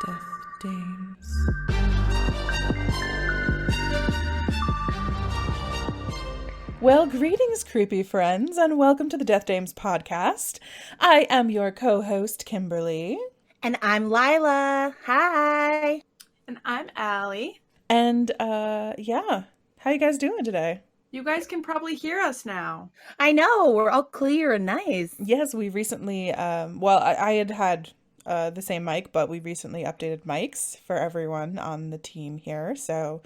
Death Dames. Well, greetings, creepy friends, and welcome to the Death Dames podcast. I am your co-host, Kimberly. And I'm Lila. Hi. And I'm Allie. And, yeah. How you guys doing today? You guys can probably hear us now. I know, we're all clear and nice. Yes, we recently, I had the same mic, but we recently updated mics for everyone on the team here. So,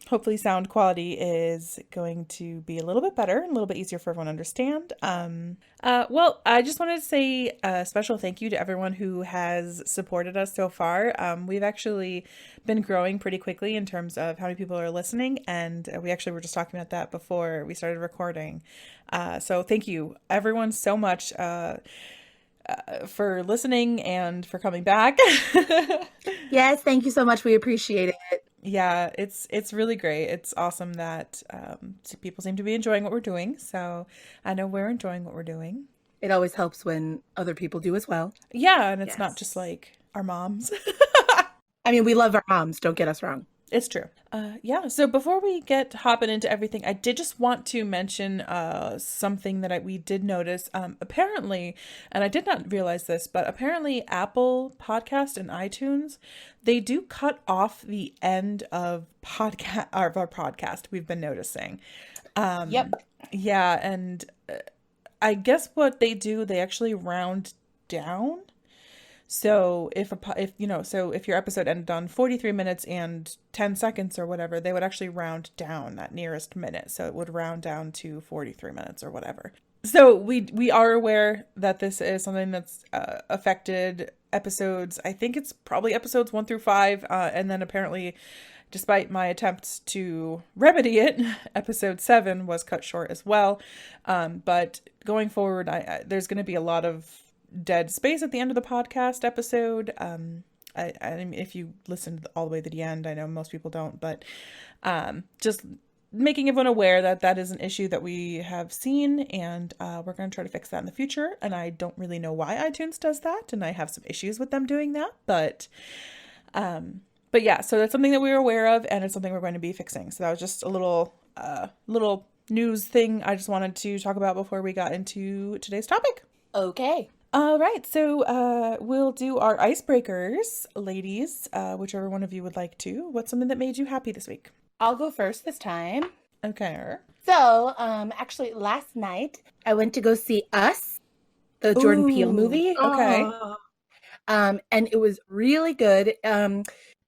hopefully sound quality is going to be a little bit better and a little bit easier for everyone to understand. Well, I just wanted to say a special thank you to everyone who has supported us so far. We've actually been growing pretty quickly in terms of how many people are listening, and we actually were just talking about that before we started recording. So thank you, everyone, so much for listening and for coming back. Yes, thank you so much. We appreciate it. Yeah, it's really great. It's awesome that people seem to be enjoying what we're doing. So I know we're enjoying what we're doing. It always helps when other people do as well. Yeah, and it's not just like our moms. I mean, we love our moms, don't get us wrong. It's true. Yeah, so before we get hopping into everything, I did just want to mention something that we did notice. Apparently, and I did not realize this, but apparently Apple Podcast and iTunes, they do cut off the end of our podcast, we've been noticing. Yep. Yeah, and I guess what they do, they actually round down. So if your episode ended on 43 minutes and 10 seconds or whatever, they would actually round down that nearest minute. So it would round down to 43 minutes or whatever. So we are aware that this is something that's affected episodes. I think it's probably episodes 1 through 5. And then apparently, despite my attempts to remedy it, episode 7 was cut short as well. But going forward, there's going to be a lot of dead space at the end of the podcast episode. I mean, if you listened all the way to the end, I know most people don't, but just making everyone aware that that is an issue that we have seen, and we're going to try to fix that in the future. And I don't really know why iTunes does that, and I have some issues with them doing that, but yeah, so that's something that we were aware of, and it's something we're going to be fixing. So that was just a little news thing I just wanted to talk about before we got into today's topic. Okay. All right, so we'll do our icebreakers, ladies, whichever one of you would like to. What's something that made you happy this week? I'll go first this time. Okay. So, actually, last night, I went to go see Us, the Jordan Peele movie. Okay. And it was really good.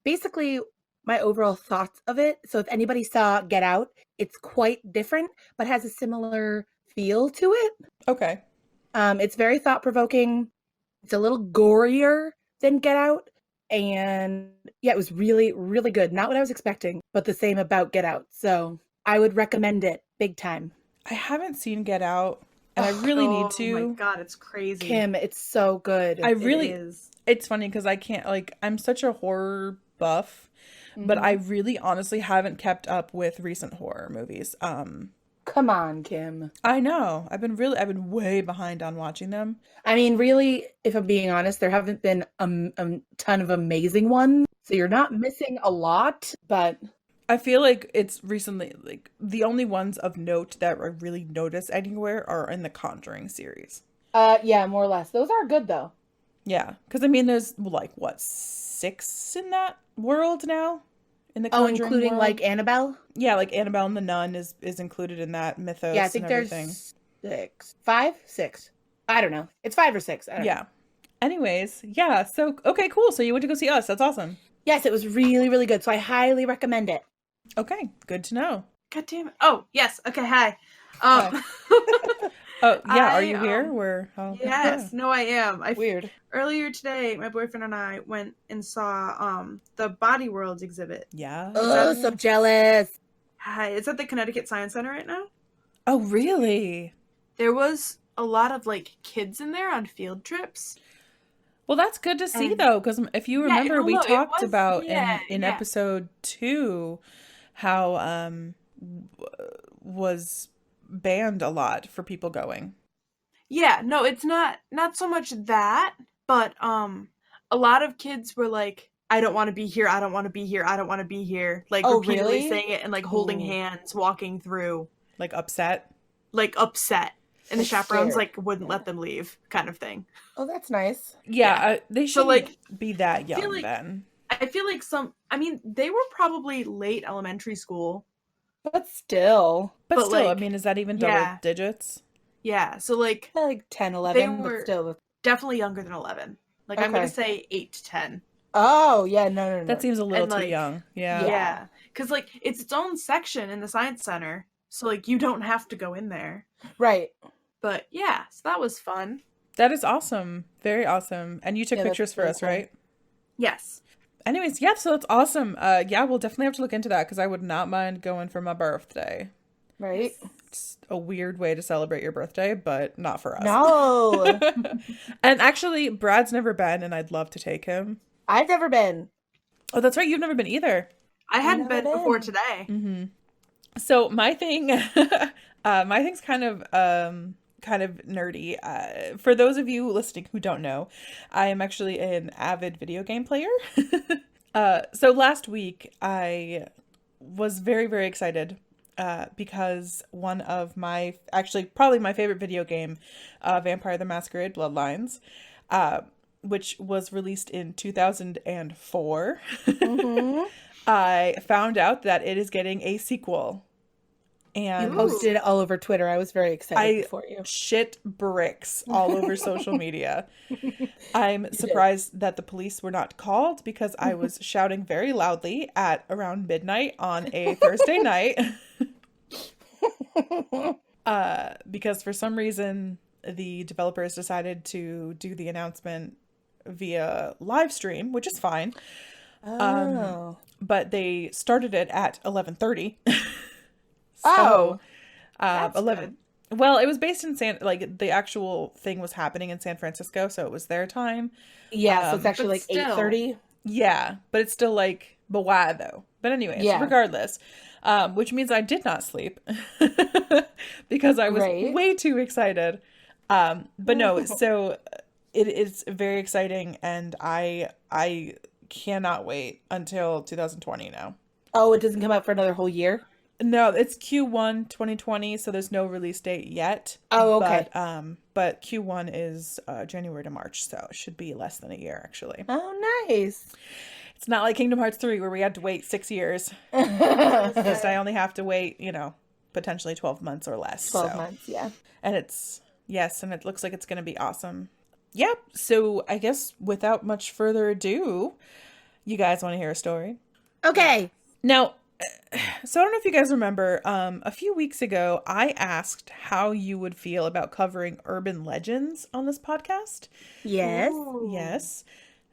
Basically, my overall thoughts of it. So if anybody saw Get Out, it's quite different, but has a similar feel to it. Okay. It's very thought-provoking. It's a little gorier than Get Out. And yeah, it was really, really good. Not what I was expecting, but the same about Get Out. So I would recommend it big time. I haven't seen Get Out, and I really need to. Oh my god, it's crazy. Kim, it's so good. I really, It is. It's funny because I can't, I'm such a horror buff, but I really honestly haven't kept up with recent horror movies. Come on, Kim. I know. I've been way behind on watching them. I mean, really, if I'm being honest, there haven't been a ton of amazing ones. So you're not missing a lot, but I feel like it's recently, the only ones of note that I really notice anywhere are in the Conjuring series. yeah, more or less. Those are good, though. Yeah. Because, I mean, there's, 6 in that world now? In the Conjuring including, world? Annabelle? Yeah, Annabelle and the Nun is included in that mythos. Yeah, I think and everything. there's 6. 5? 6. I don't know. It's 5 or 6. I don't know. Anyways, yeah. So, okay, cool. So you went to go see Us. That's awesome. Yes, it was really, really good. So I highly recommend it. Okay, good to know. God damn it. Oh, yes. Okay, hi. Oh, yeah. Are you here? Yes. No, I am. Weird. Earlier today, my boyfriend and I went and saw the Body Worlds exhibit. Yeah. Oh, so jealous. Hi. It's at the Connecticut Science Center right now. Oh, really? There was a lot of kids in there on field trips. Well, that's good to see, though, because if you remember, we talked about in episode 2 how was banned a lot for people going. Yeah, no, it's not so much that, but a lot of kids were like, I don't want to be here, I don't want to be here, I don't want to be here. Like, Oh, repeatedly really? saying it and, like, holding Ooh. hands, walking through, Like upset. like, upset. And the Like chaperones, scared. like, wouldn't let them leave, kind of thing. Oh, that's nice. Yeah, Yeah. they So, shouldn't like, be that feel young like- then. I feel like they were probably late elementary school. But still. But But, still, I like, mean, is that even double yeah. digits? Yeah, so, like, Like 10, 11, were- but still. definitely younger than 11. Like, I'm Okay. gonna say 8 to 10. Oh, yeah, no. That seems a little And, too like, young. Yeah. Yeah. Because, like, it's its own section in the Science Center. So, like, you don't have to go in there. Right. But, yeah, so that was fun. That is awesome. Very awesome. And you took Yeah, that's pictures for really us, cool. right? Yes. Anyways, yeah, so that's awesome. Yeah, we'll definitely have to look into that because I would not mind going for my birthday. Right? It's a weird way to celebrate your birthday, but not for us. No. And actually, Brad's never been, and I'd love to take him. I've never been. Oh, that's right. You've never been either. I hadn't never been before been. today. Mm-hmm. So my thing, my thing's kind of nerdy. For those of you listening who don't know, I am actually an avid video game player. So last week I was very, very excited because one of probably my favorite video game, Vampire the Masquerade Bloodlines, which was released in 2004. Mm-hmm. I found out that it is getting a sequel. And Ooh. Posted it all over Twitter. I was very excited for you. shit bricks all over social media. I'm surprised that the police were not called because I was shouting very loudly at around midnight on a Thursday night. Because for some reason the developers decided to do the announcement via live stream, which is fine. Oh. But they started it at 11:30. Oh. That's 11. Well, it was based in the actual thing was happening in San Francisco, so it was their time. Yeah, so it's actually but like still. 8:30. Yeah, but it's still like, but why though? But anyways, Yeah. regardless, which means I did not sleep because I was Right. way too excited. But no, so it is very exciting, and I cannot wait until 2020 now. Oh, it doesn't come out for another whole year? No, it's Q1 2020, so there's no release date yet. Oh, okay. But Q1 is January to March, so it should be less than a year, actually. Oh, nice. It's not like Kingdom Hearts 3 where we had to wait 6 years. Just I only have to wait, potentially 12 months or less. 12 so. months, yeah. And and it looks like it's going to be awesome. Yep, so I guess without much further ado, you guys want to hear a story? Okay. Now, so I don't know if you guys remember, a few weeks ago, I asked how you would feel about covering urban legends on this podcast. Yes. Ooh. Yes.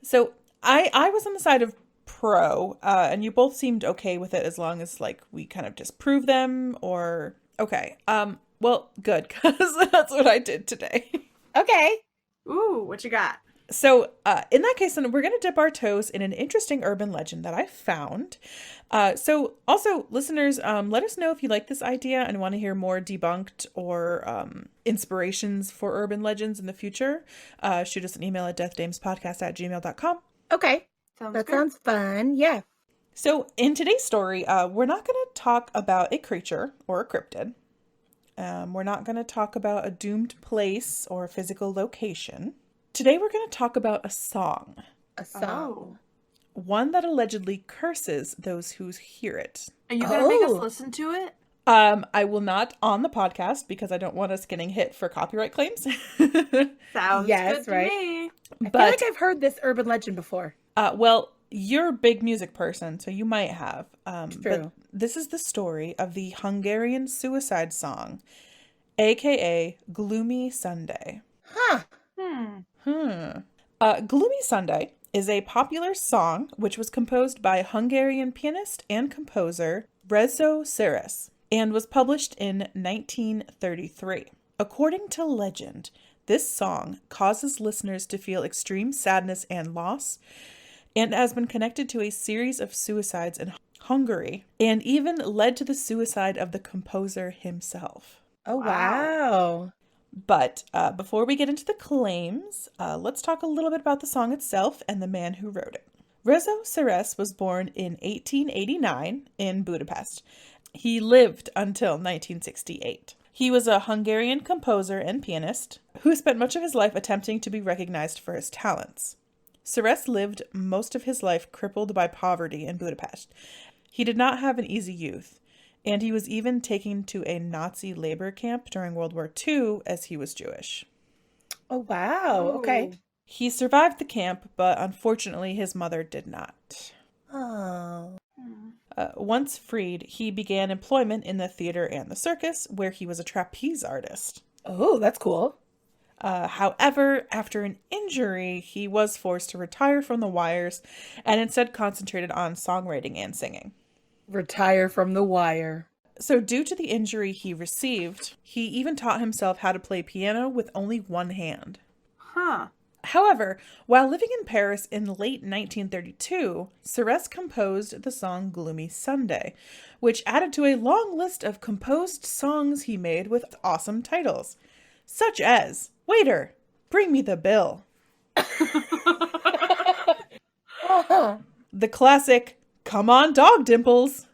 So I was on the side of pro, and you both seemed okay with it as long as we kind of disprove them or okay. Well, good, because that's what I did today. Okay. Ooh, what you got? So, in that case, then we're going to dip our toes in an interesting urban legend that I found. So, also, listeners, let us know if you like this idea and want to hear more debunked or inspirations for urban legends in the future. Shoot us an email at deathdamespodcast@gmail.com. Okay. Sounds That good. sounds fun. Yeah. So, in today's story, we're not going to talk about a creature or a cryptid. We're not going to talk about a doomed place or a physical location. Today we're going to talk about a song. A song. Oh. One that allegedly curses those who hear it. Are you gonna make us Oh. listen to it? I will not on the podcast because I don't want us getting hit for copyright claims. Sounds Yes, good to right. me. I feel But, like I've heard this urban legend before. well, you're a big music person, so you might have. But True. this is the story of the Hungarian suicide song, aka Gloomy Sunday. Huh. Gloomy Sunday is a popular song which was composed by Hungarian pianist and composer Rezo Seres and was published in 1933. According to legend, this song causes listeners to feel extreme sadness and loss and has been connected to a series of suicides in Hungary and even led to the suicide of the composer himself. Oh, Wow. wow. But before we get into the claims, let's talk a little bit about the song itself and the man who wrote it. Rezo Seress was born in 1889 in Budapest. He lived until 1968. He was a Hungarian composer and pianist who spent much of his life attempting to be recognized for his talents. Seress lived most of his life crippled by poverty in Budapest. He did not have an easy youth, and he was even taken to a Nazi labor camp during World War II as he was Jewish. Oh, wow. Okay. He survived the camp, but unfortunately his mother did not. Oh. Once freed, he began employment in the theater and the circus, where he was a trapeze artist. Oh, that's cool. However, after an injury, he was forced to retire from the wires and instead concentrated on songwriting and singing. Retire from the wire. So due to the injury he received, he even taught himself how to play piano with only one hand. Huh. However, while living in Paris in late 1932, Seress composed the song Gloomy Sunday, which added to a long list of composed songs he made with awesome titles, such as Waiter, Bring Me the Bill. The classic Come On Dog Dimples.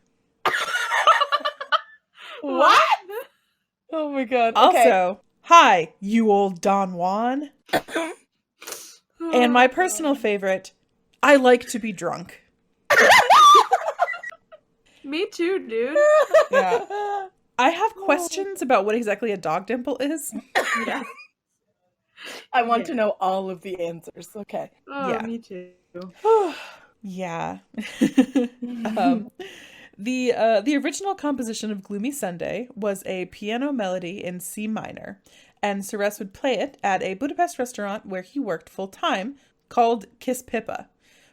What? Oh my god. Okay. Also, Hi, You Old Don Juan. And my personal favorite, I Like to Be Drunk. Me too, dude. Yeah. I have questions about what exactly a dog dimple is. Yeah. I want to know all of the answers. Okay. Oh, Yeah. me too. Yeah. The original composition of Gloomy Sunday was a piano melody in C minor, and Seress would play it at a Budapest restaurant where he worked full-time called Kis Pippa,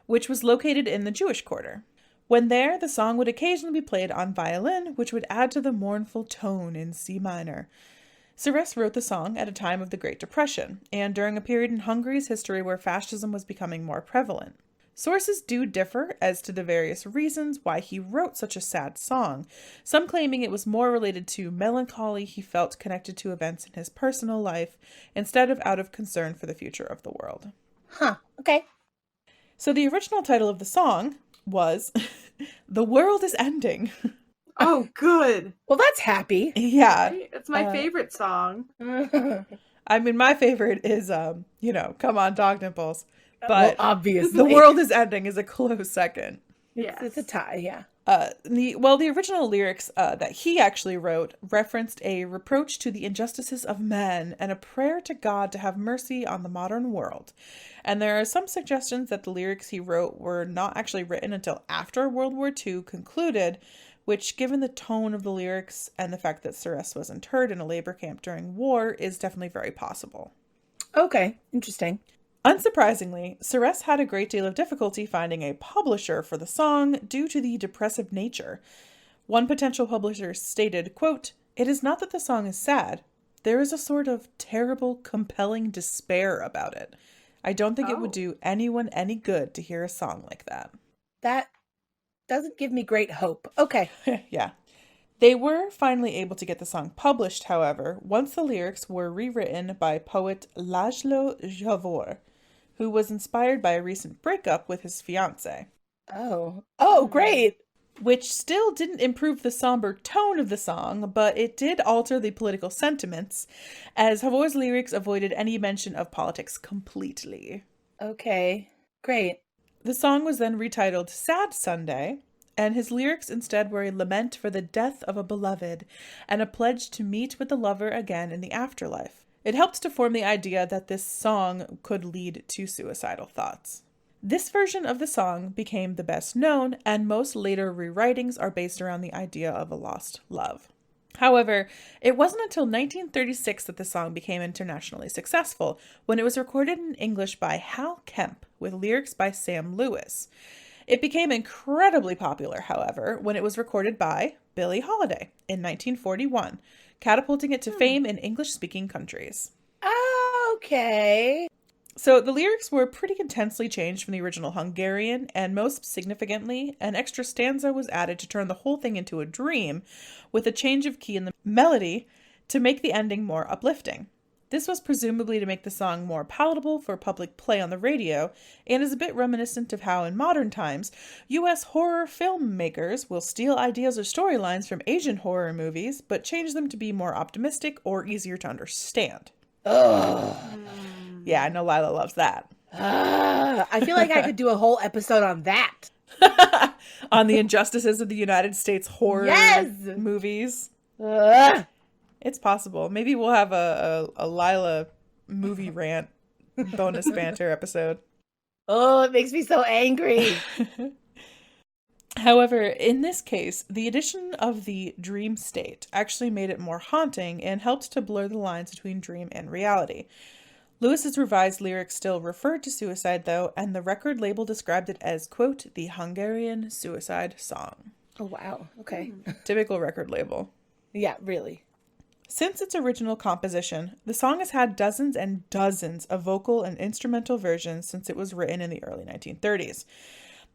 which was located in the Jewish quarter. When there, the song would occasionally be played on violin, which would add to the mournful tone in C minor. Seress wrote the song at a time of the Great Depression, and during a period in Hungary's history where fascism was becoming more prevalent. Sources do differ as to the various reasons why he wrote such a sad song, some claiming it was more related to melancholy he felt connected to events in his personal life, instead of out of concern for the future of the world. Huh. Okay. So the original title of the song was The World is Ending. Oh, good. Well, that's happy. Yeah. It's my favorite song. I mean, my favorite is, Come On Dog Dimples. But Well, obviously. The World is Ending is a close second. Yes. It's a tie, yeah. The original lyrics that he actually wrote referenced a reproach to the injustices of men and a prayer to God to have mercy on the modern world. And there are some suggestions that the lyrics he wrote were not actually written until after World War II concluded, which, given the tone of the lyrics and the fact that Seress was interred in a labor camp during war, is definitely very possible. Okay, interesting. Unsurprisingly, Seress had a great deal of difficulty finding a publisher for the song due to the depressive nature. One potential publisher stated, quote, "It is not that the song is sad. There is a sort of terrible, compelling despair about it. I don't think it would do anyone any good to hear a song like that." That doesn't give me great hope. Okay. Yeah. They were finally able to get the song published, however, once the lyrics were rewritten by poet László Zsavor, who was inspired by a recent breakup with his fiancée. Oh, great. Which still didn't improve the somber tone of the song, but it did alter the political sentiments, as Javor's lyrics avoided any mention of politics completely. Okay, great. The song was then retitled Sad Sunday, and his lyrics instead were a lament for the death of a beloved and a pledge to meet with the lover again in the afterlife. It helped to form the idea that this song could lead to suicidal thoughts. This version of the song became the best known, and most later rewritings are based around the idea of a lost love. However, it wasn't until 1936 that the song became internationally successful, when it was recorded in English by Hal Kemp with lyrics by Sam Lewis. It became incredibly popular, however, when it was recorded by Billie Holiday in 1941, catapulting it to fame in English-speaking countries. Okay. So the lyrics were pretty intensely changed from the original Hungarian, and most significantly, an extra stanza was added to turn the whole thing into a dream, with a change of key in the melody to make the ending more uplifting. This was presumably to make the song more palatable for public play on the radio, and is a bit reminiscent of how in modern times, US horror filmmakers will steal ideas or storylines from Asian horror movies, but change them to be more optimistic or easier to understand. Ugh. Yeah, I know Lila loves that. I feel like I could do a whole episode on that. On the injustices of the United States horror movies. Ugh. It's possible. Maybe we'll have a Lila movie rant bonus banter episode. Oh, it makes me so angry. However, in this case, the addition of the dream state actually made it more haunting and helped to blur the lines between dream and reality. Lewis's revised lyrics still referred to suicide, though, and the record label described it as, quote, the Hungarian suicide song. Oh, wow. Okay. Typical record label. Yeah, really. Since its original composition, the song has had dozens and dozens of vocal and instrumental versions since it was written in the early 1930s.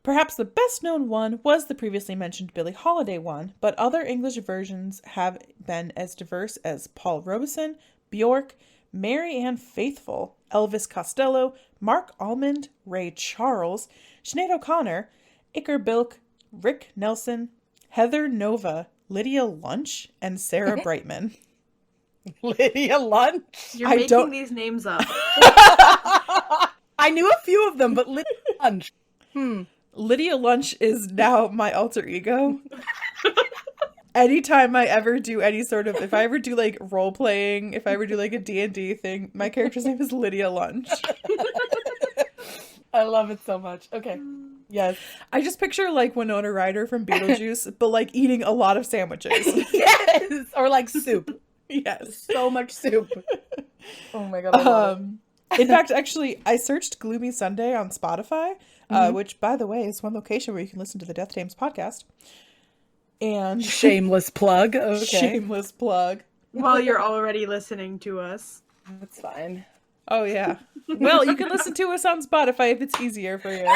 Perhaps the best known one was the previously mentioned Billie Holiday one, but other English versions have been as diverse as Paul Robeson, Bjork, Mary Ann Faithfull, Elvis Costello, Mark Almond, Ray Charles, Sinead O'Connor, Iker Bilk, Rick Nelson, Heather Nova, Lydia Lunch, and Sarah Brightman. Lydia Lunch? You're making these names up. I knew a few of them, but Lydia Lunch. Lydia Lunch is now my alter ego. Anytime I ever do any sort of, if I ever do like role playing, if I ever do like a D&D thing, my character's name is Lydia Lunch. I love it so much. Okay. Yes. I just picture like Winona Ryder from Beetlejuice, but like eating a lot of sandwiches. Yes. Or like soup. Yes. So much soup. Oh my God. I love it. In fact, actually, I searched Gloomy Sunday on Spotify, which, by the way, is one location where you can listen to the Death Dames podcast. And shameless plug. Okay. Shameless plug. Well, you're already listening to us. That's fine. Oh, yeah. Well, you can listen to us on Spotify if it's easier for you.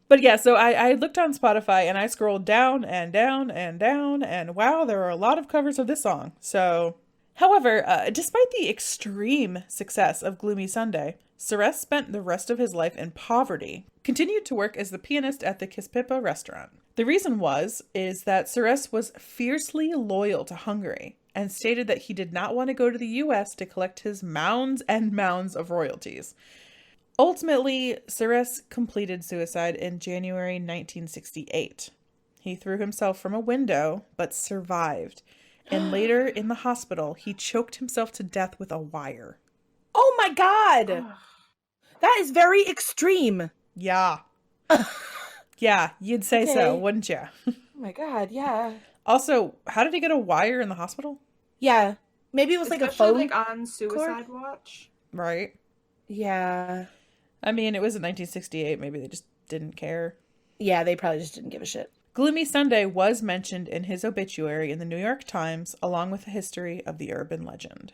But yeah, so I looked on Spotify and I scrolled down and down and down, and wow, there are a lot of covers of this song. So, however, despite the extreme success of Gloomy Sunday, Suresh spent the rest of his life in poverty, continued to work as the pianist at the Kispippa restaurant. The reason is that Suresh was fiercely loyal to Hungary and stated that he did not want to go to the US to collect his mounds and mounds of royalties. Ultimately, Suresh completed suicide in January 1968. He threw himself from a window, but survived. And later in the hospital, he choked himself to death with a wire. Oh my God! That is very extreme. Yeah. Yeah, you'd say so, wouldn't you? Oh my God, yeah. Also, how did he get a wire in the hospital? Yeah. Maybe it was like a Especially, phone. like on Suicide Watch. Right. Yeah. I mean, it was in 1968. Maybe they just didn't care. Yeah, they probably just didn't give a shit. Gloomy Sunday was mentioned in his obituary in the New York Times, along with a history of the urban legend.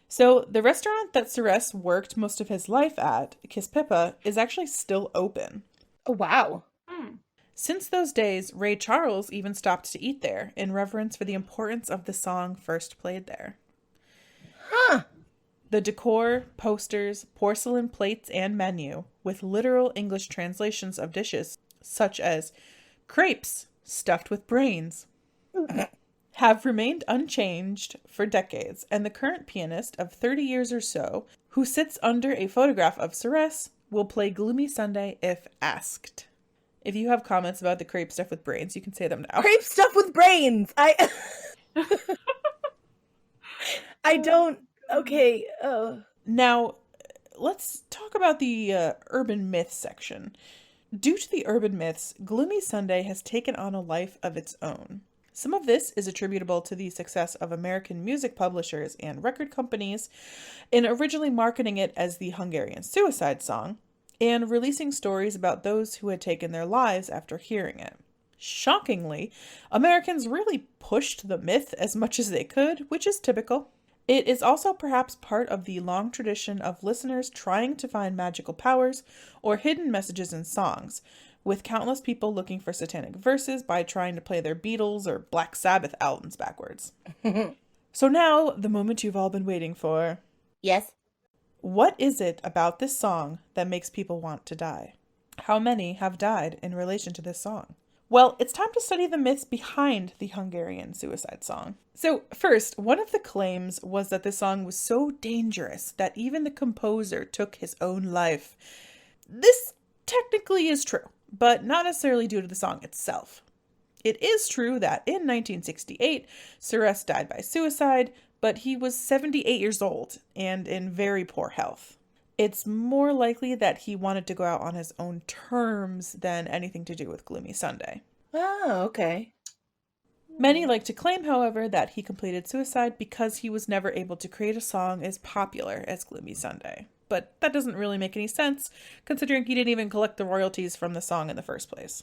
So, the restaurant that Suresh worked most of his life at, Kispippa, is actually still open. Oh, wow. Since those days, Ray Charles even stopped to eat there, in reverence for the importance of the song first played there. Huh. The decor, posters, porcelain plates, and menu, with literal English translations of dishes, such as crepes stuffed with brains, have remained unchanged for decades, and the current pianist of 30 years or so, who sits under a photograph of Suresh, will play Gloomy Sunday if asked. If you have comments about the crepe stuffed with brains, you can say them now. Crepe stuffed with brains! I don't... Okay. Now, let's talk about the urban myth section. Due to the urban myths, Gloomy Sunday has taken on a life of its own. Some of this is attributable to the success of American music publishers and record companies in originally marketing it as the Hungarian suicide song and releasing stories about those who had taken their lives after hearing it. Shockingly, Americans really pushed the myth as much as they could, which is typical. It is also perhaps part of the long tradition of listeners trying to find magical powers or hidden messages in songs, with countless people looking for satanic verses by trying to play their Beatles or Black Sabbath albums backwards. So now, the moment you've all been waiting for. Yes. What is it about this song that makes people want to die? How many have died in relation to this song? Well, it's time to study the myths behind the Hungarian suicide song. So, first, one of the claims was that this song was so dangerous that even the composer took his own life. This technically is true, but not necessarily due to the song itself. It is true that in 1968, Suresh died by suicide, but he was 78 years old and in very poor health. It's more likely that he wanted to go out on his own terms than anything to do with Gloomy Sunday. Oh, okay. Many like to claim, however, that he completed suicide because he was never able to create a song as popular as Gloomy Sunday. But that doesn't really make any sense, considering he didn't even collect the royalties from the song in the first place.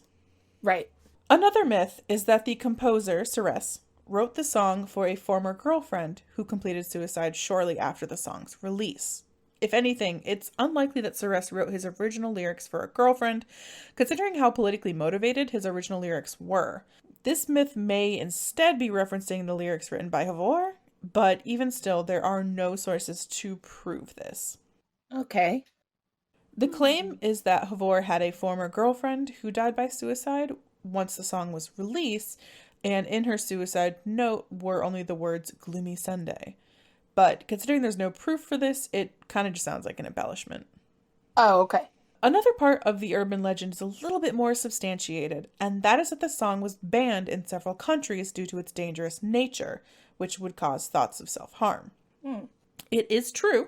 Right. Another myth is that the composer, Suresh, wrote the song for a former girlfriend who completed suicide shortly after the song's release. If anything, it's unlikely that Suresh wrote his original lyrics for a girlfriend, considering how politically motivated his original lyrics were. This myth may instead be referencing the lyrics written by Havor, but even still, there are no sources to prove this. Okay. The claim is that Havor had a former girlfriend who died by suicide once the song was released, and in her suicide note were only the words Gloomy Sunday. But considering there's no proof for this, it kind of just sounds like an embellishment. Oh, okay. Another part of the urban legend is a little bit more substantiated, and that is that the song was banned in several countries due to its dangerous nature, which would cause thoughts of self-harm. It is true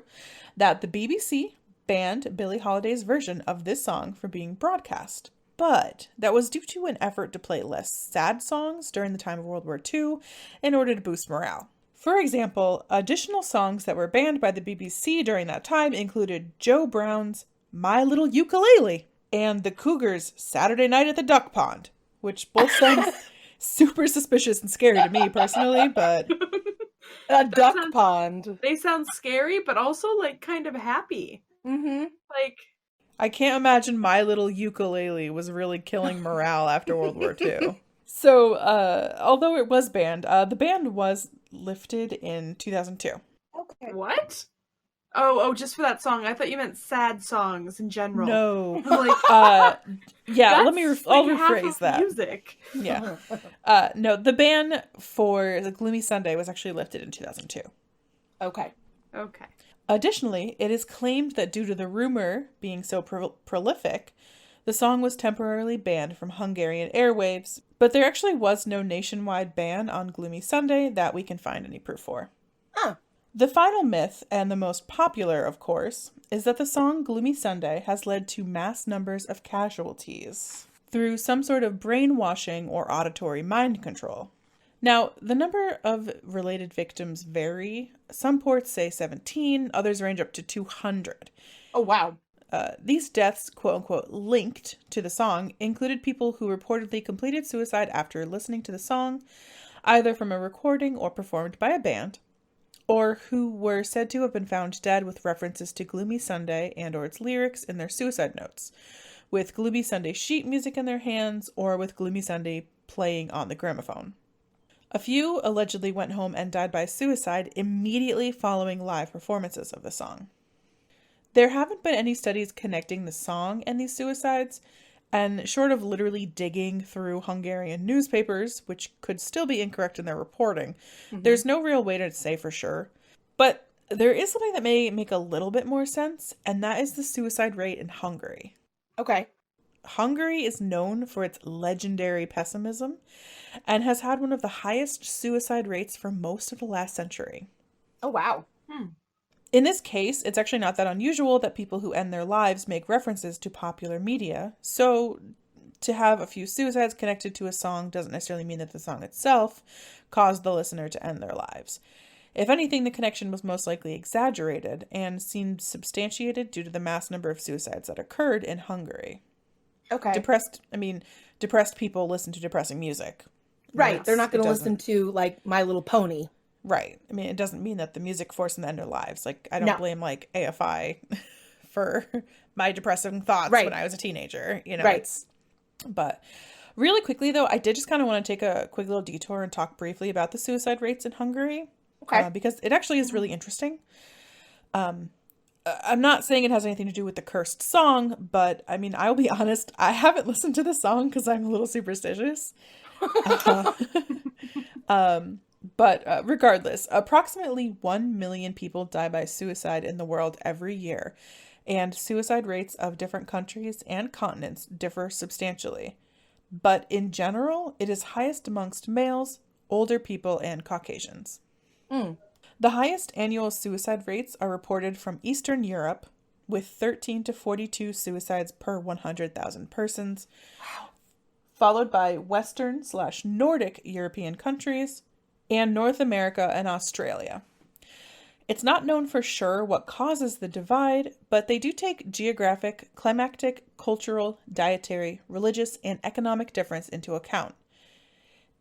that the BBC banned Billie Holiday's version of this song from being broadcast, but that was due to an effort to play less sad songs during the time of World War II in order to boost morale. For example, additional songs that were banned by the BBC during that time included Joe Brown's My Little Ukulele and the Cougars' Saturday Night at the Duck Pond, which both sound super suspicious and scary to me personally, but... A duck pond. They sound scary, but also, like, kind of happy. Mm-hmm. Like... I can't imagine My Little Ukulele was really killing morale after World War II. So, although it was banned, the ban was lifted in 2002. Okay. What? Oh, just for that song. I thought you meant sad songs in general. No. Like, yeah, that's I'll like half rephrase of that. Music. Yeah. No, the ban for the Gloomy Sunday was actually lifted in 2002. Okay. Okay. Additionally, it is claimed that due to the rumor being so prolific, the song was temporarily banned from Hungarian airwaves, but there actually was no nationwide ban on Gloomy Sunday that we can find any proof for. Huh. The final myth, and the most popular, of course, is that the song Gloomy Sunday has led to mass numbers of casualties through some sort of brainwashing or auditory mind control. Now, the number of related victims vary. Some reports say 17, others range up to 200. Oh, wow. These deaths, quote-unquote, linked to the song, included people who reportedly completed suicide after listening to the song, either from a recording or performed by a band, or who were said to have been found dead with references to Gloomy Sunday and or its lyrics in their suicide notes, with Gloomy Sunday sheet music in their hands, or with Gloomy Sunday playing on the gramophone. A few allegedly went home and died by suicide immediately following live performances of the song. There haven't been any studies connecting the song and these suicides, and short of literally digging through Hungarian newspapers, which could still be incorrect in their reporting, there's no real way to say for sure. But there is something that may make a little bit more sense, and that is the suicide rate in Hungary. Okay. Hungary is known for its legendary pessimism and has had one of the highest suicide rates for most of the last century. Oh, wow. In this case, it's actually not that unusual that people who end their lives make references to popular media, so to have a few suicides connected to a song doesn't necessarily mean that the song itself caused the listener to end their lives. If anything, the connection was most likely exaggerated and seemed substantiated due to the mass number of suicides that occurred in Hungary. Okay. Depressed people listen to depressing music. Right. They're not going to listen to, like, My Little Pony. Right. I mean, it doesn't mean that the music forced them to end their lives. Like, I don't blame, like, AFI for my depressing thoughts when I was a teenager. You know, but really quickly, though, I did just kind of want to take a quick little detour and talk briefly about the suicide rates in Hungary. Okay. because it actually is really interesting. Um, I'm not saying it has anything to do with the cursed song, but I mean, I'll be honest, I haven't listened to the song because I'm a little superstitious. Uh, um, but regardless, approximately 1 million people die by suicide in the world every year, and suicide rates of different countries and continents differ substantially. But in general, it is highest amongst males, older people, and Caucasians. Mm. The highest annual suicide rates are reported from Eastern Europe, with 13 to 42 suicides per 100,000 persons, followed by Western/Nordic European countries, and North America and Australia. It's not known for sure what causes the divide, but they do take geographic, climactic, cultural, dietary, religious, and economic difference into account.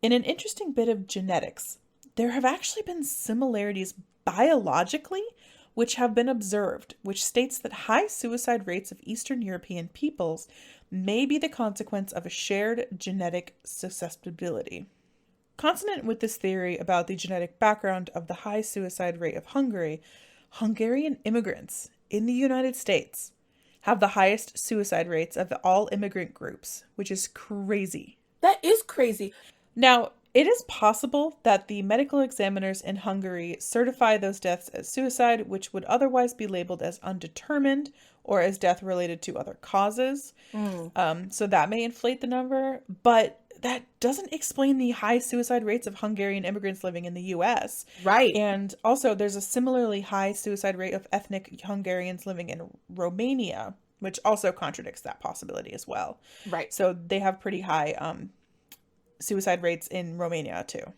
In an interesting bit of genetics, there have actually been similarities biologically which have been observed, which states that high suicide rates of Eastern European peoples may be the consequence of a shared genetic susceptibility. Consonant with this theory about the genetic background of the high suicide rate of Hungary, Hungarian immigrants in the United States have the highest suicide rates of all immigrant groups, which is crazy. That is crazy. Now, it is possible that the medical examiners in Hungary certify those deaths as suicide, which would otherwise be labeled as undetermined or as death related to other causes. So that may inflate the number, but that doesn't explain the high suicide rates of Hungarian immigrants living in the US. Right. And also, there's a similarly high suicide rate of ethnic Hungarians living in Romania, which also contradicts that possibility as well. Right. So they have pretty high suicide rates in Romania too.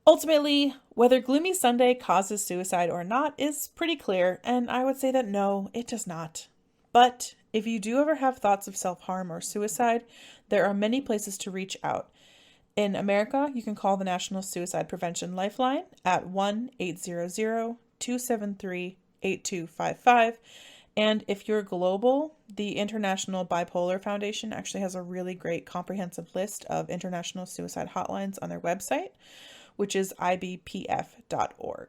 Ultimately, whether Gloomy Sunday causes suicide or not is pretty clear, and I would say that no, it does not. But if you do ever have thoughts of self-harm or suicide, there are many places to reach out. In America, you can call the National Suicide Prevention Lifeline at 1-800-273-8255. And if you're global, the International Bipolar Foundation actually has a really great comprehensive list of international suicide hotlines on their website, which is ibpf.org.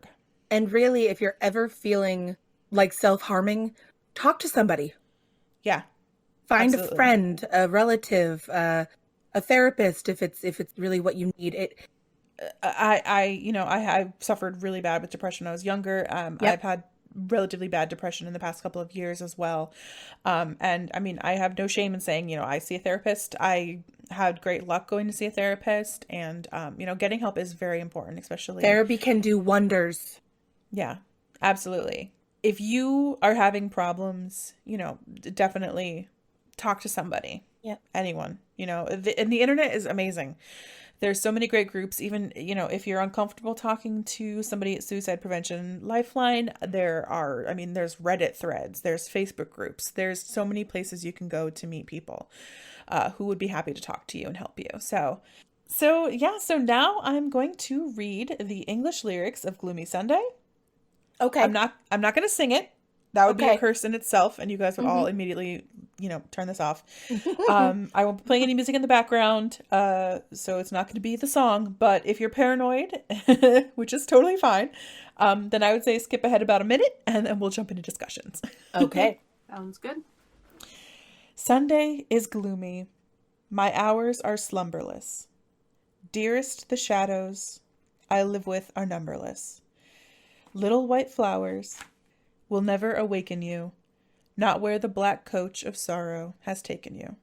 And really, if you're ever feeling like self-harming, talk to somebody. Yeah. Find Absolutely. a friend, a relative, a therapist if it's really what you need. I suffered really bad with depression when I was younger. Yep. I've had relatively bad depression in the past couple of years as well. And I mean, I have no shame in saying, I see a therapist. I had great luck going to see a therapist, and getting help is very important, especially Therapy can do wonders. Yeah, absolutely. If you are having problems, definitely talk to somebody. Yep. Anyone, and the internet is amazing. There's so many great groups. Even, if you're uncomfortable talking to somebody at Suicide Prevention Lifeline, there's Reddit threads, there's Facebook groups, there's so many places you can go to meet people who would be happy to talk to you and help you. So now I'm going to read the English lyrics of Gloomy Sunday. Okay. I'm not going to sing it. That would be Okay. a curse in itself, and you guys would all immediately, turn this off. I won't be playing any music in the background, so it's not going to be the song. But if you're paranoid, which is totally fine, then I would say skip ahead about a minute, and then we'll jump into discussions. Okay. Sounds good. Sunday is gloomy. My hours are slumberless. Dearest, the shadows I live with are numberless. Little white flowers will never awaken you, not where the black coach of sorrow has taken you.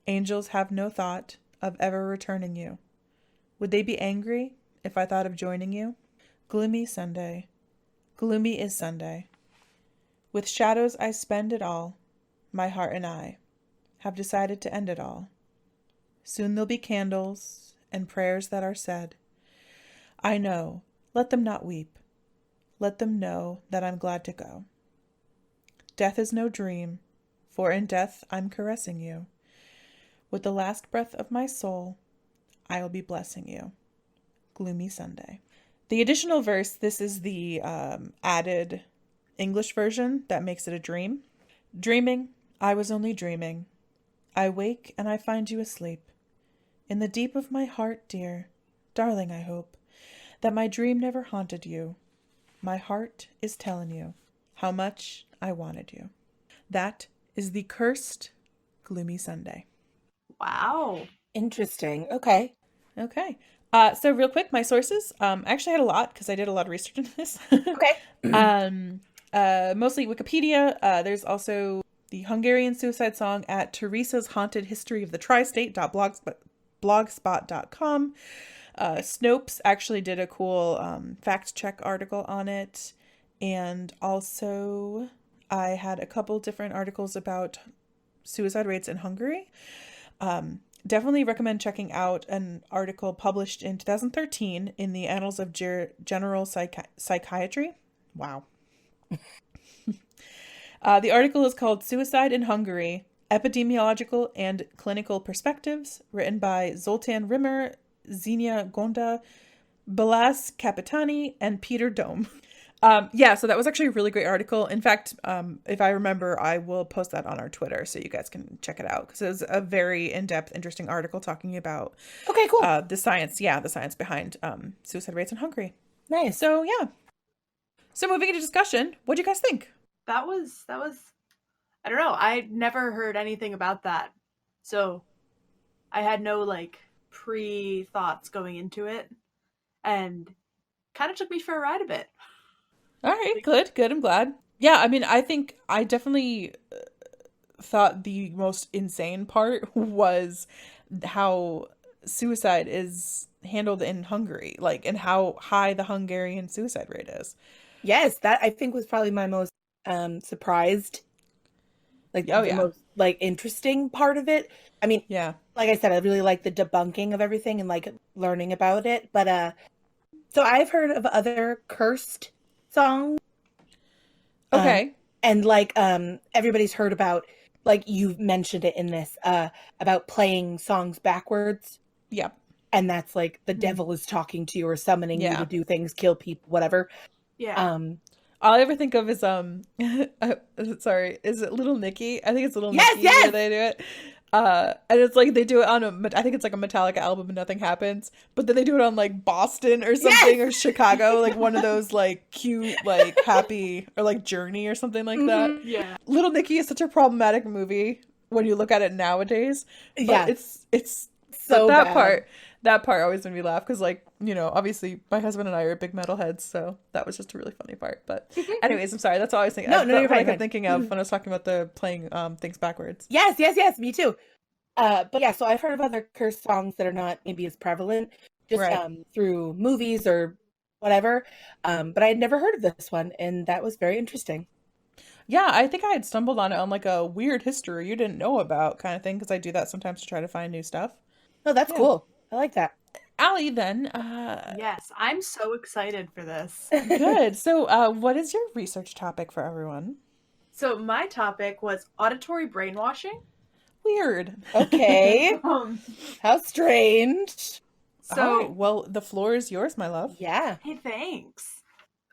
Angels have no thought of ever returning you. Would they be angry if I thought of joining you? Gloomy Sunday, gloomy is Sunday. With shadows I spend it all, my heart and I have decided to end it all. Soon there'll be candles and prayers that are said. I know, let them not weep. Let them know that I'm glad to go. Death is no dream, for in death I'm caressing you. With the last breath of my soul, I'll be blessing you. Gloomy Sunday. The additional verse, this is the added English version that makes it a dream. Dreaming, I was only dreaming. I wake and I find you asleep. In the deep of my heart, dear, darling, I hope that my dream never haunted you. My heart is telling you how much I wanted you. That is the cursed Gloomy Sunday. Wow. Interesting. Okay. Okay. So real quick, my sources. I actually had a lot because I did a lot of research into this. Okay. Mostly Wikipedia. There's also the Hungarian suicide song at Teresa's Haunted History of the Tri-State.blogspot.com. Snopes actually did a cool fact check article on it. And also, I had a couple different articles about suicide rates in Hungary. Definitely recommend checking out an article published in 2013 in the Annals of General Psychiatry. Wow. The article is called Suicide in Hungary, Epidemiological and Clinical Perspectives, written by Zoltán Rimmer, Xenia Gonda, Balázs Kapitányi, and Peter Dome. So that was actually a really great article. In fact, if I remember, I will post that on our Twitter so you guys can check it out because it was a very in-depth, interesting article talking about Okay, cool. the science behind suicide rates in Hungary. Nice. So yeah. So moving into discussion, what do you guys think? That was I don't know. I'd never heard anything about that. So I had no like pre-thoughts going into it and kind of took me for a ride a bit. All right, good. I'm glad. Yeah, I mean, I think I definitely thought the most insane part was how suicide is handled in Hungary, like, and how high the Hungarian suicide rate is. Yes, that I think was probably my most surprised, like the most like interesting part of it. I mean, yeah, like I said, I really like the debunking of everything and like learning about it. But so I've heard of other cursed songs. Okay. And like everybody's heard about, like you've mentioned it in this, about playing songs backwards. Yep. And that's like the devil is talking to you or summoning you to do things, kill people, whatever. Yeah. All I ever think of is sorry, is it Little Nicky? I think it's Little Nicky yes! where they do it. And it's like they do it on I think it's like a Metallica album and nothing happens. But then they do it on like Boston or something or Chicago, like one of those like cute, like happy or like Journey or something like that. Yeah. Little Nicky is such a problematic movie when you look at it nowadays. But it's so that bad. That part always made me laugh because, like, you know, obviously my husband and I are big metalheads, so that was just a really funny part. But anyways, I'm sorry. That's all I was thinking. No, you're what I fine. kept thinking of when I was talking about the playing things backwards. Yes, me too. But yeah, so I've heard of other cursed songs that are not maybe as prevalent, just through movies or whatever. But I had never heard of this one, and that was very interesting. Yeah, I think I had stumbled on it on like a weird history you didn't know about kind of thing because I do that sometimes to try to find new stuff. Oh, that's cool. I like that. Allie, then. Yes, I'm so excited for this. Good. So, what is your research topic for everyone? So my topic was auditory brainwashing. Weird. Okay. How strange. So, well, the floor is yours, my love. Yeah. Hey, thanks.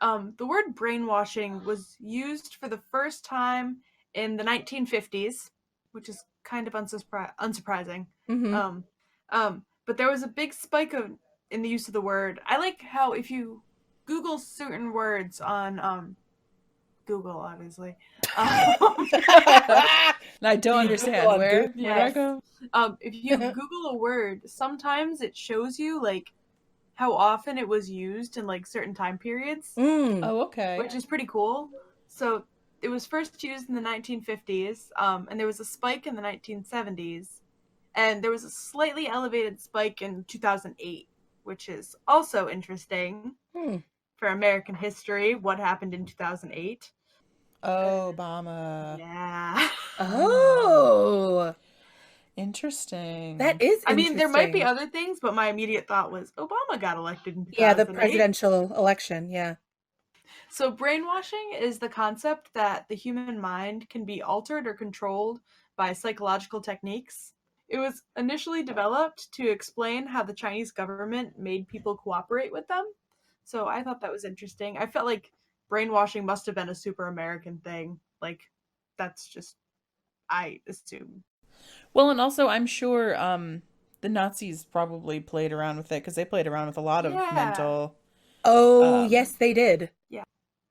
The word brainwashing was used for the first time in the 1950s, which is kind of unsurprising. Mm-hmm. But there was a big spike in the use of the word. I like how if you Google certain words on Google, obviously. I don't understand. Where do I go? If you Google a word, sometimes it shows you like how often it was used in like certain time periods. Oh, okay. Which is pretty cool. So it was first used in the 1950s, and there was a spike in the 1970s, and there was a slightly elevated spike in 2008, which is also interesting for American history. What happened in 2008? Oh, Obama. Yeah. Oh. Interesting. That is interesting. I mean, there might be other things, but my immediate thought was Obama got elected in 2008. Yeah, the presidential election, yeah. So brainwashing is the concept that the human mind can be altered or controlled by psychological techniques. It was initially developed to explain how the Chinese government made people cooperate with them. So I thought that was interesting. I felt like brainwashing must have been a super American thing. Like, that's just, I assume. Well, and also I'm sure the Nazis probably played around with it because they played around with a lot of mental Oh, Um, yes, they did. Yeah.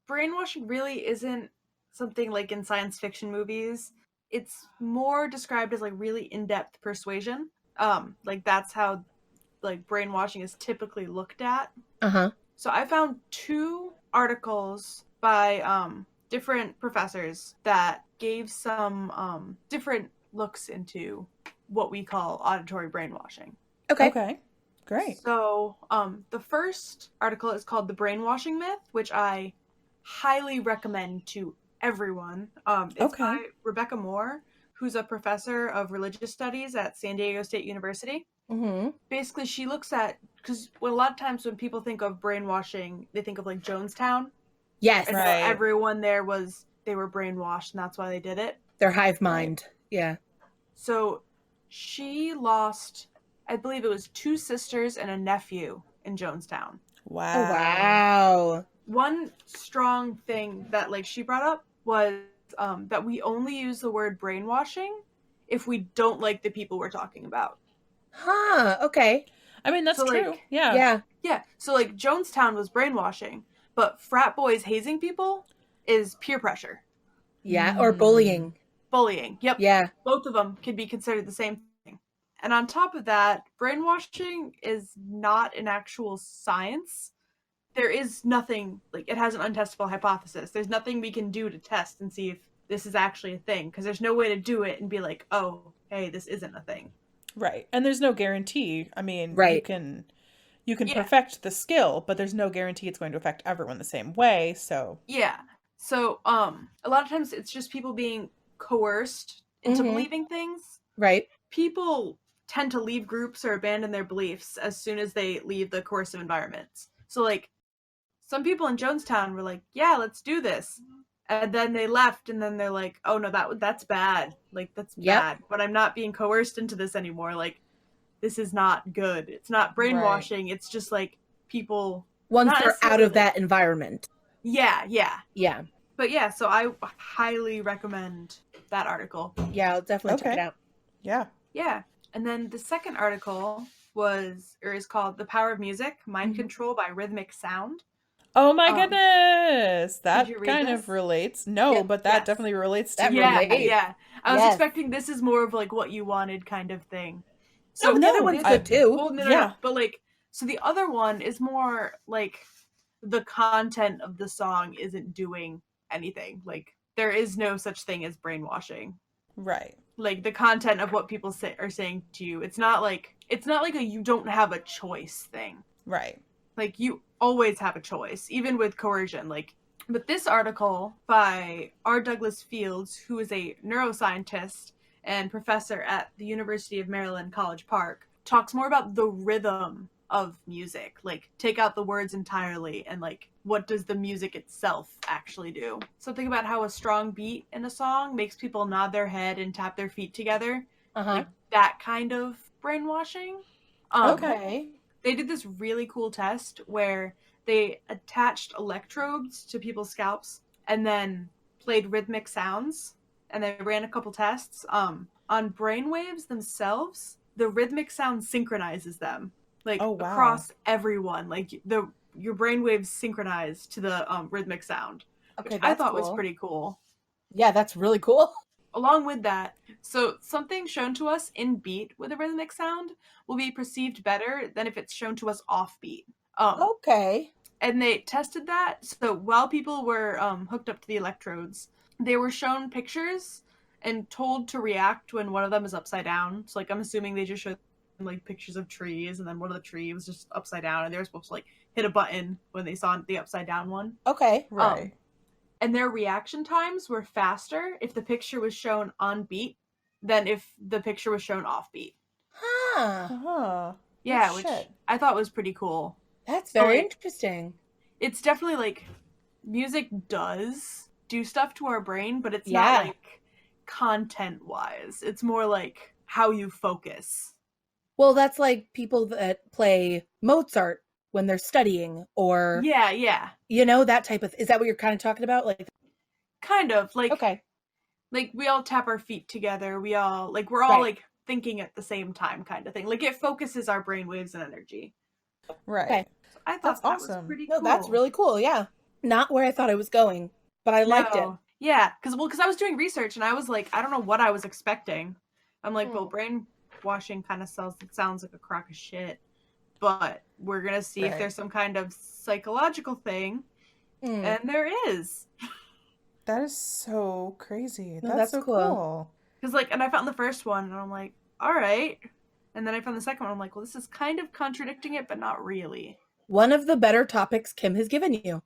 Brainwashing really isn't something like in science fiction movies. It's more described as like really in-depth persuasion. Like that's how like brainwashing is typically looked at. Uh-huh. So I found two articles by different professors that gave some different looks into what we call auditory brainwashing. Okay. okay, great. So, the first article is called "The Brainwashing Myth," which I highly recommend to everyone. It's Okay. by Rebecca Moore, who's a professor of religious studies at San Diego State University. Mm-hmm. Basically, she looks at because a lot of times when people think of brainwashing, they think of like Jonestown Yes. and how Right. everyone there they were brainwashed and that's why they did it. Their hive Right. mind. Yeah. So she lost, I believe it was two sisters and a nephew in Jonestown. Wow. Oh, wow. One strong thing that like she brought up was that we only use the word brainwashing if we don't like the people we're talking about. Huh. Okay. I mean, that's So, true. like, Yeah. Yeah. Yeah, so like Jonestown was brainwashing, but frat boys hazing people is peer pressure. Yeah. Or bullying. Bullying. Yep. Yeah. Both of them can be considered the same thing. And on top of that, brainwashing is not an actual science. There is nothing, like, it has an untestable hypothesis. There's nothing we can do to test and see if this is actually a thing, because there's no way to do it and be like, oh, hey, this isn't a thing. Right. And there's no guarantee. I mean, Right. you can Yeah. perfect the skill, but there's no guarantee it's going to affect everyone the same way. So Yeah. So, a lot of times it's just people being coerced into Mhm. believing things. Right. People tend to leave groups or abandon their beliefs as soon as they leave the coercive environments. So, like, some people in Jonestown were like, yeah, let's do this. And then they left, and then they're like, oh no, that's bad. Like, that's Yep. bad. But I'm not being coerced into this anymore. Like, this is not good. It's not brainwashing. It's just like people. Once Not they're out necessarily of that environment. Yeah, yeah. Yeah. But yeah, so I highly recommend that article. Yeah, I'll definitely check Okay. it out. yeah. Yeah. And then the second article is called The Power of Music, Mind Mhm. Control by Rhythmic Sound. Oh my Um, goodness. That you read kind this? of relates. No, Yeah. but that Yes. definitely relates to That Yeah, relates. yeah. I was Yes. expecting this is more of like what you wanted kind of thing. No, but the other No, one's I- good too. Well, no, Yeah. but like, so the other one is more like the content of the song isn't doing anything. Like, there is no such thing as brainwashing. Right. Like, the content of what people are saying to you, it's not like a you don't have a choice thing. Right. Like, you always have a choice, even with coercion. Like, but this article by R. Douglas Fields, who is a neuroscientist and professor at the University of Maryland, College Park, talks more about the rhythm of music. Like, take out the words entirely and like, what does the music itself actually do? Something about how a strong beat in a song makes people nod their head and tap their feet together. Uh-huh. Like, that kind of brainwashing. Okay. They did this really cool test where they attached electrodes to people's scalps and then played rhythmic sounds, and they ran a couple tests. On brainwaves themselves, the rhythmic sound synchronizes them, like, Oh, wow. across everyone. Like, your brainwaves synchronize to the rhythmic sound, Okay, which I that's thought was cool. pretty cool. Yeah, that's really cool. Along with that, so something shown to us in beat with a rhythmic sound will be perceived better than if it's shown to us off beat. Okay. And they tested that. So while people were hooked up to the electrodes, they were shown pictures and told to react when one of them is upside down. So, like, I'm assuming they just showed them, like, pictures of trees, and then one of the trees was just upside down, and they were supposed to like hit a button when they saw the upside down one. Okay. Right. And their reaction times were faster if the picture was shown on beat than if the picture was shown off beat. Huh. Huh. Yeah, Oh, which shit. I thought was pretty cool. That's So, very like, interesting. It's definitely like music does do stuff to our brain, but it's Yeah. not like content wise. It's more like how you focus. Well, that's like people that play Mozart when they're studying or, Yeah, yeah. you know, that type of, is that what you're kind of talking about? Like, Kind of. Like, okay. like we all tap our feet together. We all like we're all Right. like thinking at the same time kind of thing. Like, it focuses our brain waves and energy. Right. Okay. I thought That's that was awesome. pretty No, cool. that's really cool. Yeah. Not where I thought it was going, but I liked it. No. Yeah, because I was doing research and I was like, I don't know what I was expecting. I'm like, well, brainwashing kind of sounds like a crock of shit, but we're gonna see if Right. there's some kind of psychological thing, and there is. That is so crazy. No, That's that's so cool. cool. Because like, and I found the first one, and I'm like, all right, and then I found the second one. I'm like, well, this is kind of contradicting it, but not really. One of the better topics Kim has given you.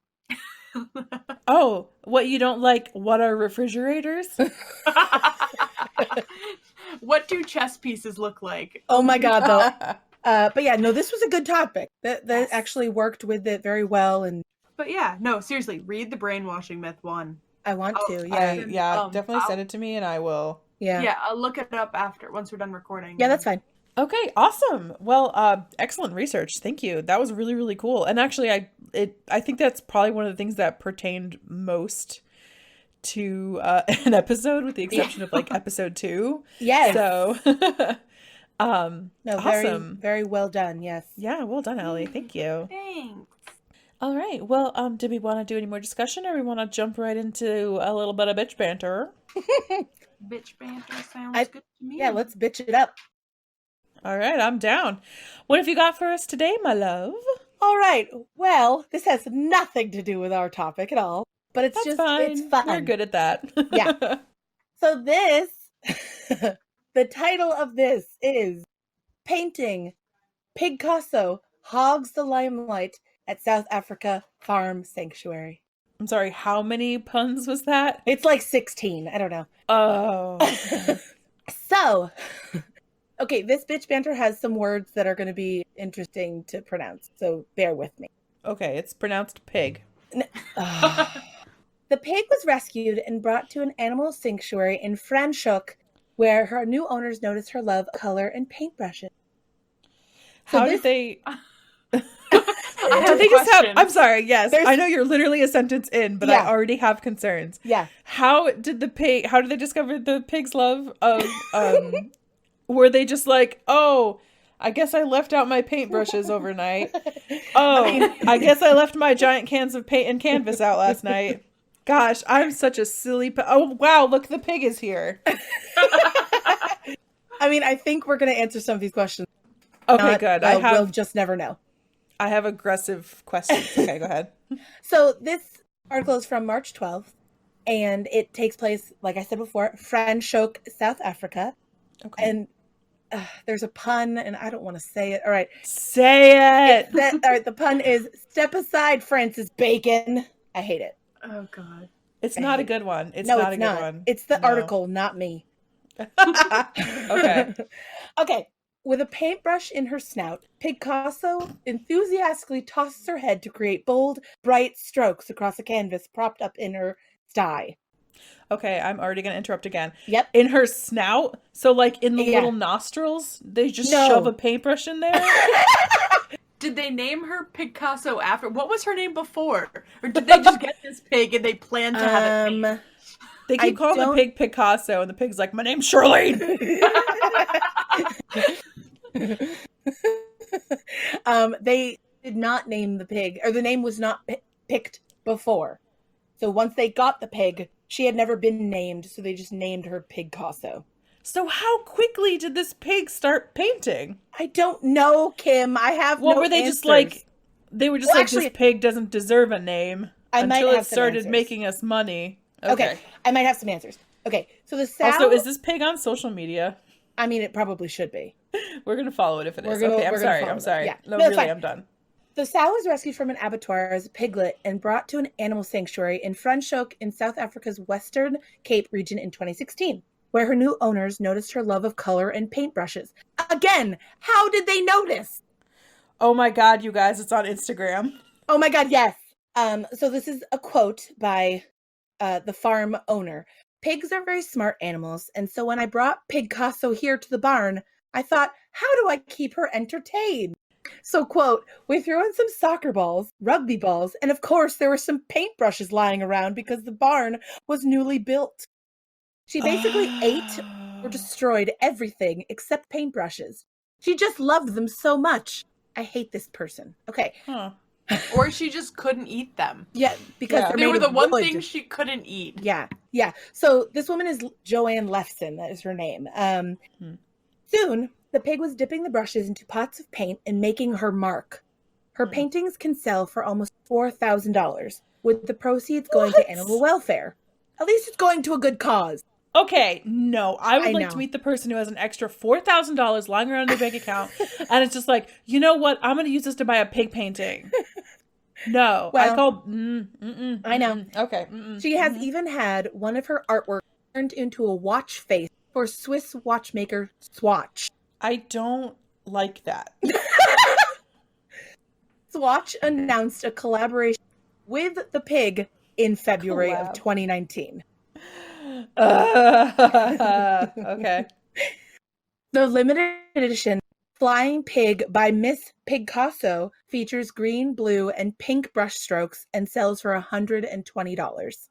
Oh, what you don't like? What are refrigerators? What do chess pieces look like? Oh my god, though. But yeah, no, this was a good topic. That Yes. actually worked with it very well, and But yeah, no, seriously, read the brainwashing myth one. I want Oh, to. Yeah, Definitely send it to me and I will. yeah, Yeah, I'll look it up after once we're done recording. yeah. That's fine. Okay, awesome. Well, excellent research. Thank you. That was really, really cool. And actually, I think that's probably one of the things that pertained most to an episode, with the exception of like episode 2. Yes. So, No, very, awesome. very well done. Yes. Yeah, well done, Ellie. Thank you. Thanks. All right. Well, did we want to do any more discussion, or we want to jump right into a little bit of bitch banter? Bitch banter sounds good to me. Yeah, let's bitch it up. All right, I'm down. What have you got for us today, my love? All right. Well, this has nothing to do with our topic at all, but it's That's just fine. it's fun. We're good at that. Yeah. So this, the title of this is Painting Picasso Hogs the Limelight at South Africa Farm Sanctuary. I'm sorry, how many puns was that? It's like 16. I don't know. Oh. So, okay, this bitch banter has some words that are going to be interesting to pronounce, so bear with me. Okay, it's pronounced pig. The pig was rescued and brought to an animal sanctuary in Franschhoek, where her new owners noticed her love of color and paintbrushes. How did they... I Did they just have... questions. I'm sorry, yes. I know you're literally a sentence in, but Yeah. I already have concerns. Yeah. How did they discover the pig's love of... were they just like, oh... I guess I left out my paintbrushes overnight. Oh, I guess I left my giant cans of paint and canvas out last night. Gosh, I'm such a silly... Oh, wow, look, the pig is here. I mean, I think we're going to answer some of these questions. Okay, good. We'll just never know. I have aggressive questions. Okay, go ahead. So this article is from March 12th, and it takes place, like I said before, Franschhoek, South Africa. Okay. And there's a pun, and I don't want to say it. All right. Say it! All right, the pun is, step aside, Francis Bacon. I hate it. Oh god. It's not a good one. It's No, not it's a good not. one. It's the No. article, not me. Okay. Okay. With a paintbrush in her snout, Picasso enthusiastically tosses her head to create bold, bright strokes across a canvas propped up in her thigh. Okay, I'm already going to interrupt again. Yep. In her snout? So, like, in the Yeah. little nostrils? They just No. shove a paintbrush in there? Did they name her Picasso after? What was her name before? Or did they just get this pig and they planned to have it named? They keep calling the pig Picasso, and the pig's like, my name's Charlene! They did not name the pig, or the name was not picked before. So once they got the pig, she had never been named, so they just named her Picasso. So how quickly did this pig start painting? I don't know, Kim. I have What no were they answers. just like? They were just Well, like, actually, this pig doesn't deserve a name I might until it have some started answers. making us money. Okay, I might have some answers. Okay, so the sow... Also, is this pig on social media? I mean, it probably should be. We're gonna follow it if it is. We're Okay, gonna follow I'm it. sorry. Yeah. No, No, it's really, fine. I'm done. The sow was rescued from an abattoir as a piglet and brought to an animal sanctuary in Franschhoek in South Africa's Western Cape region in 2016, where her new owners noticed her love of color and paintbrushes. Again, how did they notice? Oh my god, you guys, it's on Instagram. Oh my god, yes. So this is a quote by the farm owner. Pigs are very smart animals, and so when I brought Picasso here to the barn, I thought, how do I keep her entertained? So, quote, we threw in some soccer balls, rugby balls, and of course there were some paintbrushes lying around because the barn was newly built. She basically ate or destroyed everything except paintbrushes. She just loved them so much. I hate this person. Okay. Huh. Or she just couldn't eat them. Yeah, because Yeah. they're They made were the of one wood. thing she couldn't eat. Yeah. So this woman is Joanne Lefson. That is her name. Soon, the pig was dipping the brushes into pots of paint and making her mark. Her paintings can sell for almost $4,000, with the proceeds going to animal welfare. At least it's going to a good cause. Okay, no. I would I like know. to meet the person who has an extra $4,000 lying around in their bank account, and it's just like, you know what? I'm going to use this to buy a pig painting. No, Well, I call. I know. Okay. She has even had one of her artwork turned into a watch face for Swiss watchmaker Swatch. I don't like that. Swatch announced a collaboration with the pig in February of Collab. 2019. Okay. The limited edition Flying Pig by Miss Pigcasso features green, blue, and pink brush strokes and sells for $120.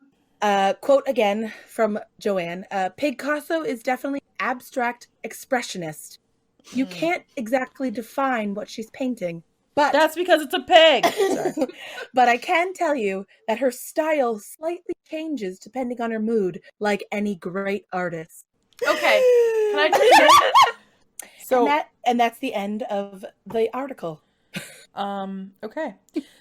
Quote again from Joanne, Pigcasso is definitely abstract expressionist. You can't exactly define what she's painting, but That's because it's a pig. Sorry. but I can tell you that her style slightly changes depending on her mood, like any great artist. Okay, can I just So, And that's the end of the article. okay.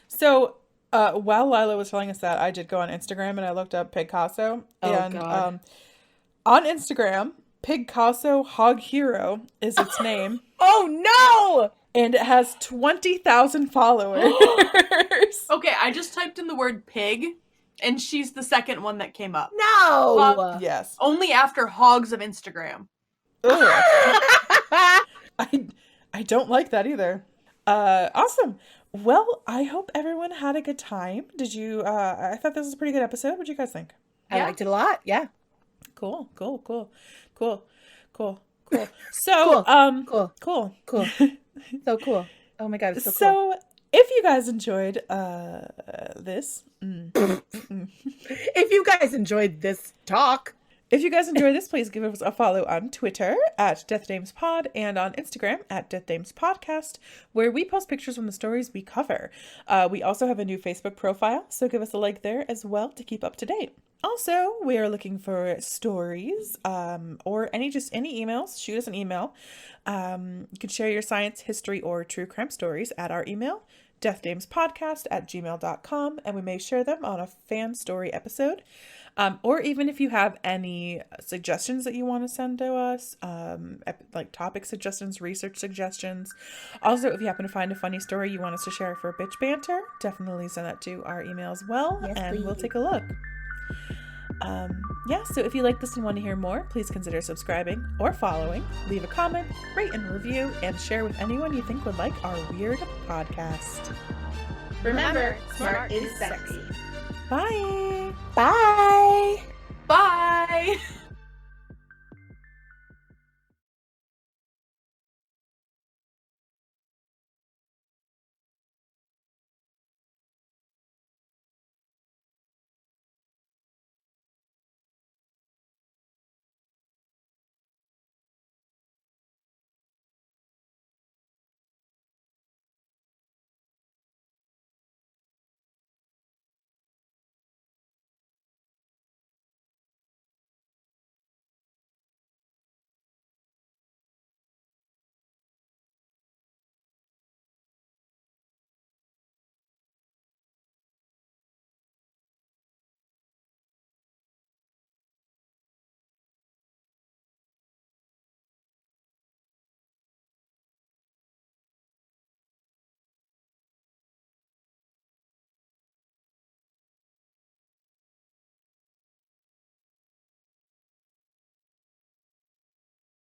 So, while Lila was telling us that, I did go on Instagram and I looked up Pigcasso. Oh, And God. on Instagram, Pigcasso Hog Hero is its name. Oh no! And it has 20,000 followers. Okay, I just typed in the word pig, and she's the second one that came up. No! Yes. Only after hogs of Instagram. Ugh. I don't like that either. Awesome. Well, I hope everyone had a good time. Did you, I thought this was a pretty good episode. What do you guys think? I Yeah. liked it a lot, yeah. Cool. So, Cool. cool. So cool. Oh my god, it's so cool. So, if you guys enjoyed this, If you guys enjoyed this talk, if you guys enjoyed this, please give us a follow on Twitter at DeathNamesPod and on Instagram at DeathNamesPodcast, where we post pictures from the stories we cover. We also have a new Facebook profile, so give us a like there as well to keep up to date. Also, we are looking for stories or any emails. Shoot us an email. You can share your science, history, or true crime stories at our email, deathnamespodcast@gmail.com, and we may share them on a fan story episode. Or even if you have any suggestions that you want to send to us, like topic suggestions, research suggestions. Also, if you happen to find a funny story you want us to share for bitch banter, definitely send that to our email as well, Yes, and we'll please. take a look. So if you like this and want to hear more, please consider subscribing or following, leave a comment, rate and review, and share with anyone you think would like our weird podcast. remember, smart is sexy. Bye! Bye! Bye!